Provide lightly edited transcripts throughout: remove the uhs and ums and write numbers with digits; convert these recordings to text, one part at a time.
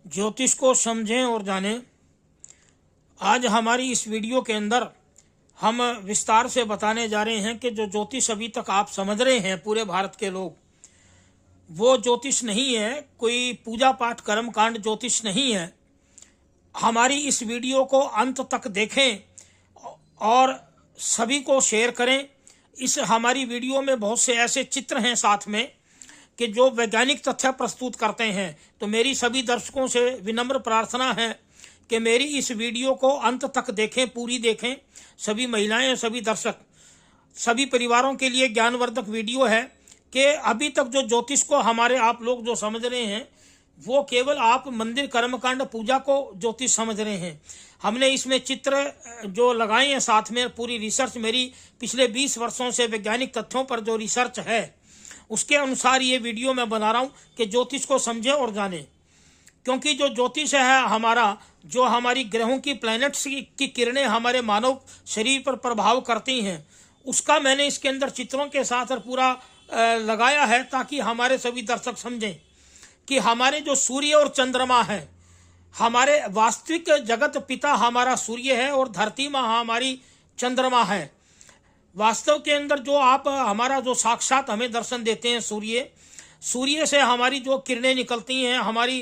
ज्योतिष को समझें और जानें। आज हमारी इस वीडियो के अंदर हम विस्तार से बताने जा रहे हैं कि जो ज्योतिष अभी तक आप समझ रहे हैं पूरे भारत के लोग, वो ज्योतिष नहीं है, कोई पूजा पाठ कर्म कांड ज्योतिष नहीं है। हमारी इस वीडियो को अंत तक देखें और सभी को शेयर करें। इस हमारी वीडियो में बहुत से ऐसे चित्र हैं साथ में कि जो वैज्ञानिक तथ्य प्रस्तुत करते हैं। तो मेरी सभी दर्शकों से विनम्र प्रार्थना है कि मेरी इस वीडियो को अंत तक देखें, पूरी देखें। सभी महिलाएं, सभी दर्शक, सभी परिवारों के लिए ज्ञानवर्धक वीडियो है कि अभी तक जो ज्योतिष को हमारे आप लोग जो समझ रहे हैं वो केवल आप मंदिर कर्मकांड पूजा को ज्योतिष समझ रहे हैं। हमने इसमें चित्र जो लगाए हैं साथ में, पूरी रिसर्च मेरी पिछले 20 वर्षों से वैज्ञानिक तथ्यों पर जो रिसर्च है उसके अनुसार ये वीडियो मैं बना रहा हूँ कि ज्योतिष को समझें और जानें। क्योंकि जो ज्योतिष है हमारा, जो हमारी ग्रहों की प्लैनेट्स की किरणें हमारे मानव शरीर पर प्रभाव करती हैं, उसका मैंने इसके अंदर चित्रों के साथ और पूरा लगाया है ताकि हमारे सभी दर्शक समझें कि हमारे जो सूर्य और चंद्रमा है, हमारे वास्तविक जगत पिता हमारा सूर्य है और धरती माँ हमारी चंद्रमा है। वास्तव के अंदर जो आप हमारा जो साक्षात हमें दर्शन देते हैं सूर्य से हमारी जो किरणें निकलती हैं, हमारी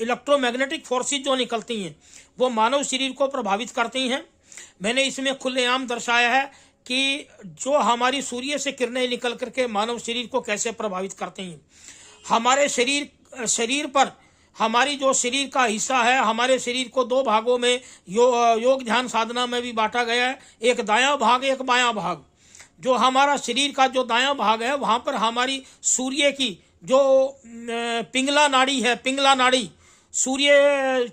इलेक्ट्रोमैग्नेटिक फोर्सेज जो निकलती हैं वो मानव शरीर को प्रभावित करती हैं। मैंने इसमें खुलेआम दर्शाया है कि जो हमारी सूर्य से किरणें निकल करके मानव शरीर को कैसे प्रभावित करती हैं। हमारे शरीर पर हमारी जो शरीर का हिस्सा है, हमारे शरीर को दो भागों में योग ध्यान साधना में भी बांटा गया है, एक दायां भाग एक बायां भाग। जो हमारा शरीर का जो दायां भाग है वहां पर हमारी सूर्य की जो पिंगला नाड़ी है, पिंगला नाड़ी, सूर्य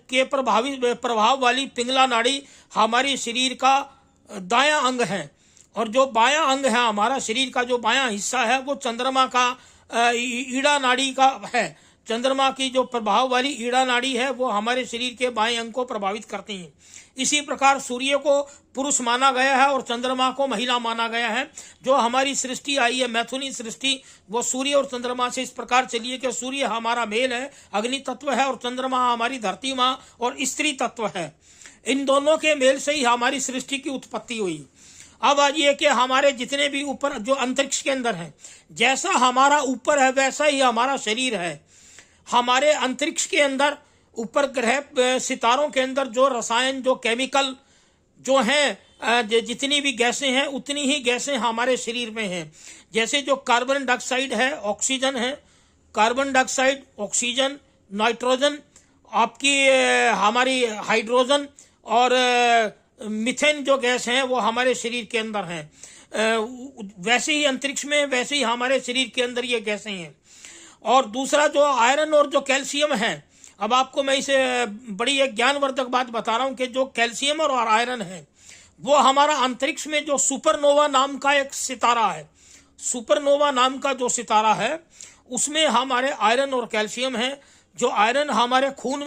के प्रभाव वाली पिंगला नाड़ी हमारी शरीर का दायां अंग है। और जो बायां अंग है हमारा शरीर का जो बायां हिस्सा है वो चंद्रमा का ईड़ा नाड़ी का है। चंद्रमा की जो प्रभाव वाली ईड़ा नाड़ी है वो हमारे शरीर के बाएं अंग को प्रभावित करती है। इसी प्रकार सूर्य को पुरुष माना गया है और चंद्रमा को महिला माना गया है। जो हमारी सृष्टि आई है, मैथुनी सृष्टि, वो सूर्य और चंद्रमा से इस प्रकार चली है कि सूर्य हमारा मेल है, अग्नि तत्व है, और चंद्रमा हमारी धरती माँ और स्त्री तत्व है। इन दोनों के मेल से ही हमारी सृष्टि की उत्पत्ति हुई। अब आज ये कि हमारे जितने भी ऊपर जो अंतरिक्ष के अंदर है, जैसा हमारा ऊपर है वैसा ही हमारा शरीर है। हमारे अंतरिक्ष के अंदर ऊपर ग्रह सितारों के अंदर जो रसायन, जो केमिकल जो हैं, जितनी भी गैसें हैं उतनी ही गैसें हमारे शरीर में हैं। जैसे जो कार्बन डाइऑक्साइड है, ऑक्सीजन है, कार्बन डाइऑक्साइड, ऑक्सीजन, नाइट्रोजन, आपकी हमारी हाइड्रोजन और मीथेन जो गैस हैं वो हमारे शरीर के अंदर हैं। वैसे ही अंतरिक्ष में, वैसे ही हमारे शरीर के अंदर ये गैसें हैं। और दूसरा जो आयरन और जो कैल्शियम है, अब आपको मैं इसे बड़ी एक ज्ञानवर्धक बात बता रहा हूं कि जो कैल्शियम और आयरन है वो हमारा अंतरिक्ष में जो सुपरनोवा नाम का एक सितारा है, सुपरनोवा नाम का जो सितारा है उसमें हमारे आयरन और कैल्शियम है। जो आयरन हमारे खून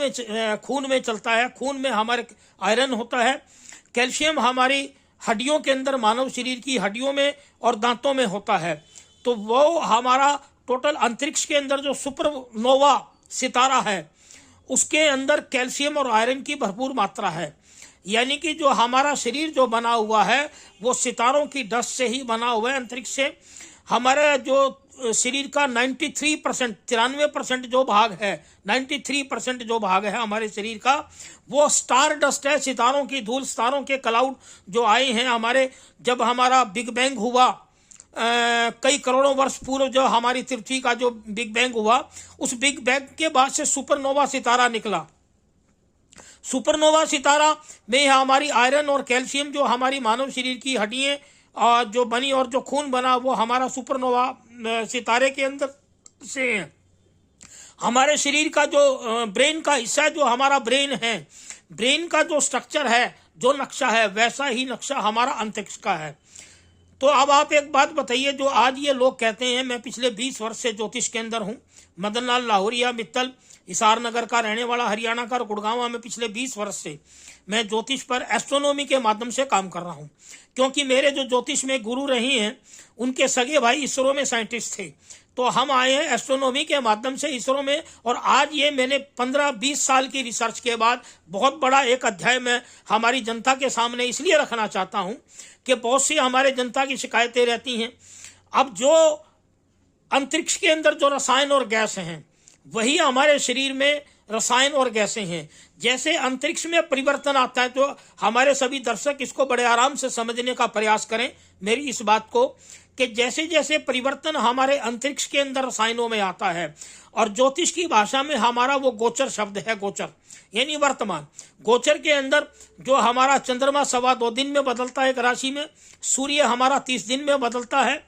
में चलता है, खून में हमारे आयरन होता है। कैल्शियम हमारी हड्डियों के अंदर, मानव शरीर की हड्डियों में और दांतों में होता है। तो वो हमारा टोटल अंतरिक्ष के अंदर जो सुपरनोवा सितारा है उसके अंदर कैल्शियम और आयरन की भरपूर मात्रा है। यानी कि जो हमारा शरीर जो बना हुआ है वो सितारों की डस्ट से ही बना हुआ है, अंतरिक्ष से। हमारे जो शरीर का 93% जो भाग है, 93% जो भाग है हमारे शरीर का, वो स्टार डस्ट है, सितारों की धूल, सितारों के क्लाउड जो आए हैं हमारे। जब हमारा बिग बैंग हुआ कई करोड़ों वर्ष पूर्व, जो हमारी पृथ्वी का जो बिग बैंग हुआ, उस बिग बैंग के बाद से सुपरनोवा सितारा निकला। सुपरनोवा सितारा में हमारी आयरन और कैल्शियम जो हमारी मानव शरीर की हड्डियां जो बनी और जो खून बना वो हमारा सुपरनोवा सितारे के अंदर से है। हमारे शरीर का जो ब्रेन का हिस्सा है, जो हमारा ब्रेन है, ब्रेन का जो स्ट्रक्चर है, जो नक्शा है, वैसा ही नक्शा हमारा अंतरिक्ष का है। तो अब आप एक बात बताइए, जो आज ये लोग कहते हैं, मैं पिछले 20 वर्ष से ज्योतिष के अंदर हूं, मदन लाल लाहौरिया मित्तल, हिसार नगर का रहने वाला, हरियाणा का, गुड़गांव में पिछले 20 वर्ष से मैं ज्योतिष पर एस्ट्रोनॉमी के माध्यम से काम कर रहा हूं। क्योंकि मेरे जो ज्योतिष में गुरु रही हैं उनके सगे भाई इसरो में साइंटिस्ट थे। तो हम आए हैं एस्ट्रोनॉमी के माध्यम से इसरो में, और आज ये मैंने 15-20 साल की रिसर्च के बाद बहुत बड़ा एक अध्याय में हमारी जनता के सामने इसलिए रखना चाहता हूं कि बहुत सी हमारे जनता की शिकायतें रहती हैं। अब जो अंतरिक्ष के अंदर जो रसायन और गैस हैं वही हमारे शरीर में रसायन और गैसें हैं। जैसे अंतरिक्ष में परिवर्तन आता है, तो हमारे सभी दर्शक इसको बड़े आराम से समझने का प्रयास करें मेरी इस बात को, कि जैसे जैसे परिवर्तन हमारे अंतरिक्ष के अंदर रसायनों में आता है, और ज्योतिष की भाषा में हमारा वो गोचर शब्द है, गोचर यानी वर्तमान। गोचर के अंदर जो हमारा चंद्रमा 2.25 दिन में बदलता है एक राशि में, सूर्य हमारा 30 दिन में बदलता है,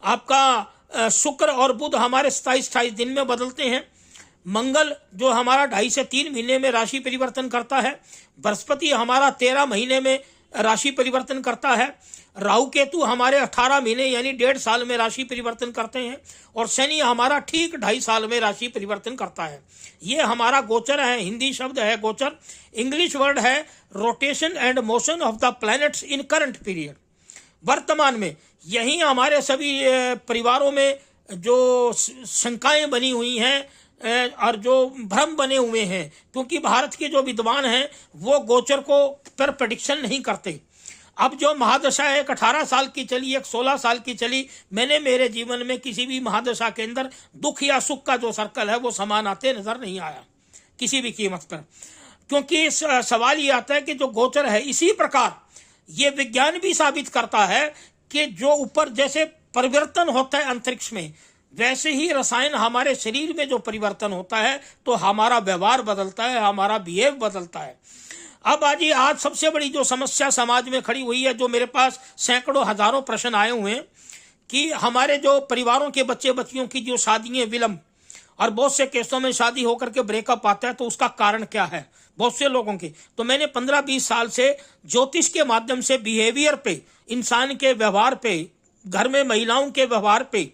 आपका शुक्र और बुध हमारे 27-28 दिन में बदलते हैं, मंगल जो हमारा 2.5 से 3 महीने में राशि परिवर्तन करता है, बृहस्पति हमारा 13 महीने में राशि परिवर्तन करता है, राहु केतु हमारे 18 महीने यानी 1.5 साल में राशि परिवर्तन करते हैं, और शनि हमारा ठीक 2.5 साल में राशि परिवर्तन करता है। ये हमारा गोचर है, हिंदी शब्द है गोचर, इंग्लिश वर्ड है rotation and motion of the planets in current period. वर्तमान में यही हमारे सभी परिवारों में जो शंकाएं बनी हुई हैं और जो भ्रम बने हुए हैं, क्योंकि भारत के जो विद्वान हैं वो गोचर को पर प्रेडिक्शन नहीं करते। अब जो महादशा एक 18 साल की चली, एक 16 साल की चली, मैंने मेरे जीवन में किसी भी महादशा के अंदर दुख या सुख का जो सर्कल है वो समान आते नजर नहीं आया किसी भी कीमत पर। क्योंकि सवाल ये आता है कि जो गोचर है, इसी प्रकार ये विज्ञान भी साबित करता है कि जो ऊपर जैसे परिवर्तन होता है अंतरिक्ष में, वैसे ही रसायन हमारे शरीर में जो परिवर्तन होता है तो हमारा व्यवहार बदलता है, हमारा बिहेव बदलता है। अब आज सबसे बड़ी जो समस्या समाज में खड़ी हुई है, जो मेरे पास सैकड़ों हजारों प्रश्न आए हुए हैं कि हमारे जो परिवारों के बच्चे बच्चियों की जो शादियां विलंब, और बहुत से केसों में शादी होकर के ब्रेकअप आता है, तो उसका कारण क्या है बहुत से लोगों के। तो मैंने 15-20 साल से ज्योतिष के माध्यम से बिहेवियर पे, इंसान के व्यवहार पे, घर में महिलाओं के व्यवहार पे,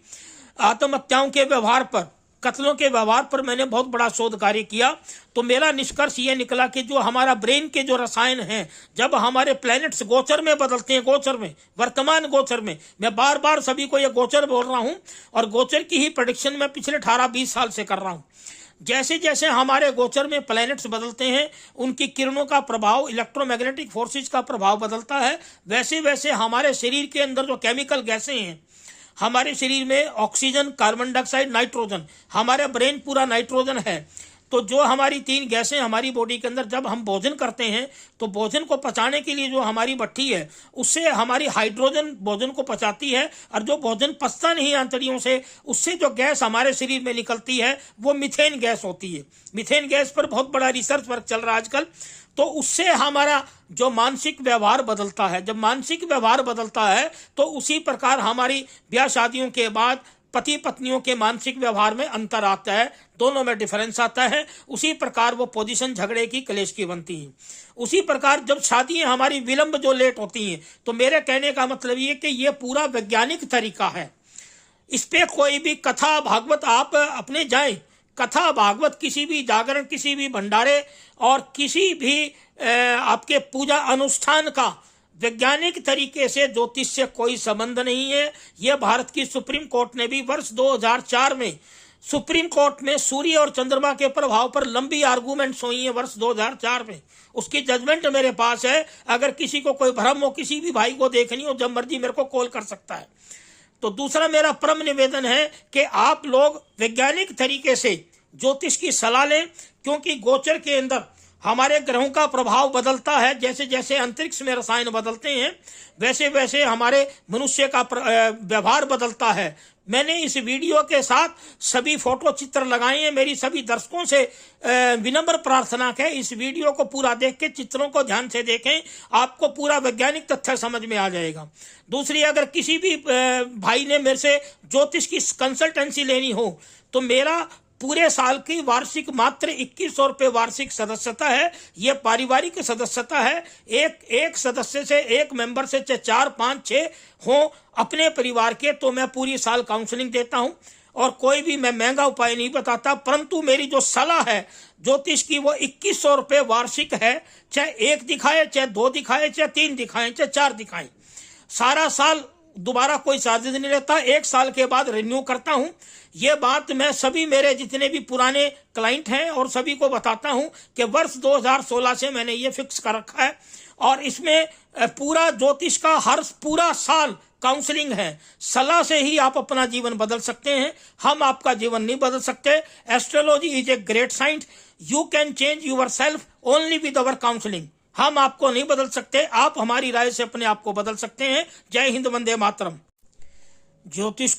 आत्महत्याओं के व्यवहार पर, कत्लों के व्यवहार पर मैंने बहुत बड़ा शोध कार्य किया। तो मेरा निष्कर्ष ये निकला कि जो हमारा ब्रेन के जो रसायन हैं, जब हमारे प्लैनेट्स गोचर में बदलते हैं, गोचर में, वर्तमान गोचर में, मैं बार बार सभी को ये गोचर बोल रहा हूं, और गोचर की ही प्रेडिक्शन मैं पिछले 18-20 साल से कर रहा हूं। जैसे जैसे हमारे गोचर में प्लैनेट्स बदलते हैं, उनकी किरणों का प्रभाव, इलेक्ट्रोमैग्नेटिक फोर्सेज का प्रभाव बदलता है, वैसे वैसे हमारे शरीर के अंदर जो केमिकल गैसें हैं, हमारे शरीर में ऑक्सीजन, कार्बन डाइऑक्साइड, नाइट्रोजन, हमारा ब्रेन पूरा नाइट्रोजन है। तो जो हमारी 3 गैसें हमारी बॉडी के अंदर, जब हम भोजन करते हैं तो भोजन को पचाने के लिए जो हमारी भट्ठी है, उससे हमारी हाइड्रोजन भोजन को पचाती है, और जो भोजन पचता नहीं आंतड़ियों से, उससे जो गैस हमारे शरीर में निकलती है वो मीथेन गैस होती है। मीथेन गैस पर बहुत बड़ा रिसर्च वर्क चल रहा है आजकल। तो उससे हमारा जो मानसिक व्यवहार बदलता है, जब मानसिक व्यवहार बदलता है तो उसी प्रकार हमारी ब्याह शादियों के बाद पति पत्नियों के मानसिक व्यवहार में अंतर आता है, दोनों में डिफरेंस आता है। उसी प्रकार वो पोजीशन झगड़े की, क्लेश की बनती है। उसी प्रकार जब शादियां हमारी विलंब जो लेट होती हैं, तो मेरे कहने का मतलब ये कि ये पूरा वैज्ञानिक तरीका है। इस पे कोई भी कथा भागवत आप अपने जाएं, कथा भागवत, किसी भी जागरण, किसी भी भंडारे और किसी भी आपके पूजा अनुष्ठान का वैज्ञानिक तरीके से ज्योतिष से कोई संबंध नहीं है। यह भारत की सुप्रीम कोर्ट ने भी वर्ष 2004 में सुप्रीम कोर्ट में सूर्य और चंद्रमा के प्रभाव पर लंबी आर्गूमेंट्स हुई है वर्ष 2004 में। उसकी जजमेंट मेरे पास है। अगर किसी को कोई भ्रम हो, किसी भी भाई को देखनी हो, जब मर्जी मेरे को कॉल कर सकता है। तो दूसरा मेरा परम निवेदन है कि आप लोग वैज्ञानिक तरीके से ज्योतिष की सलाह लें, क्योंकि गोचर के अंदर हमारे ग्रहों का प्रभाव बदलता है। जैसे जैसे अंतरिक्ष में रसायन बदलते हैं, वैसे वैसे हमारे मनुष्य का व्यवहार बदलता है। मैंने इस वीडियो के साथ सभी फोटो चित्र लगाए हैं। मेरी सभी दर्शकों से विनम्र प्रार्थना है, इस वीडियो को पूरा देख के, चित्रों को ध्यान से देखें, आपको पूरा वैज्ञानिक तथ्य समझ में आ जाएगा। दूसरी, अगर किसी भी भाई ने मेरे से ज्योतिष की कंसल्टेंसी लेनी हो, तो मेरा पूरे साल की वार्षिक मात्र 2100 रुपये वार्षिक सदस्यता है। यह पारिवारिक सदस्यता है। एक सदस्य से, एक मेंबर से, चाहे 4, 5, 6 हो अपने परिवार के, तो मैं पूरी साल काउंसलिंग देता हूं। और कोई भी मैं महंगा उपाय नहीं बताता, परंतु मेरी जो सलाह है ज्योतिष की, वो 2100 रुपये वार्षिक है। चाहे 1 दिखाए, चाहे 2 दिखाए, चाहे 3 दिखाएं, चाहे 4 दिखाएं, सारा साल दोबारा कोई चार्जेज नहीं लेता, 1 साल के बाद रिन्यू करता हूं। ये बात मैं सभी मेरे जितने भी पुराने क्लाइंट हैं और सभी को बताता हूं कि वर्ष 2016 से मैंने ये फिक्स कर रखा है। और इसमें पूरा ज्योतिष का हर पूरा साल काउंसलिंग है। सलाह से ही आप अपना जीवन बदल सकते हैं, हम आपका जीवन नहीं बदल सकते। Astrology is a great science, you can change yourself only with our counselling. हम आपको नहीं बदल सकते, आप हमारी राय से अपने आप को बदल सकते हैं। जय हिंद, वंदे मातरम। ज्योतिष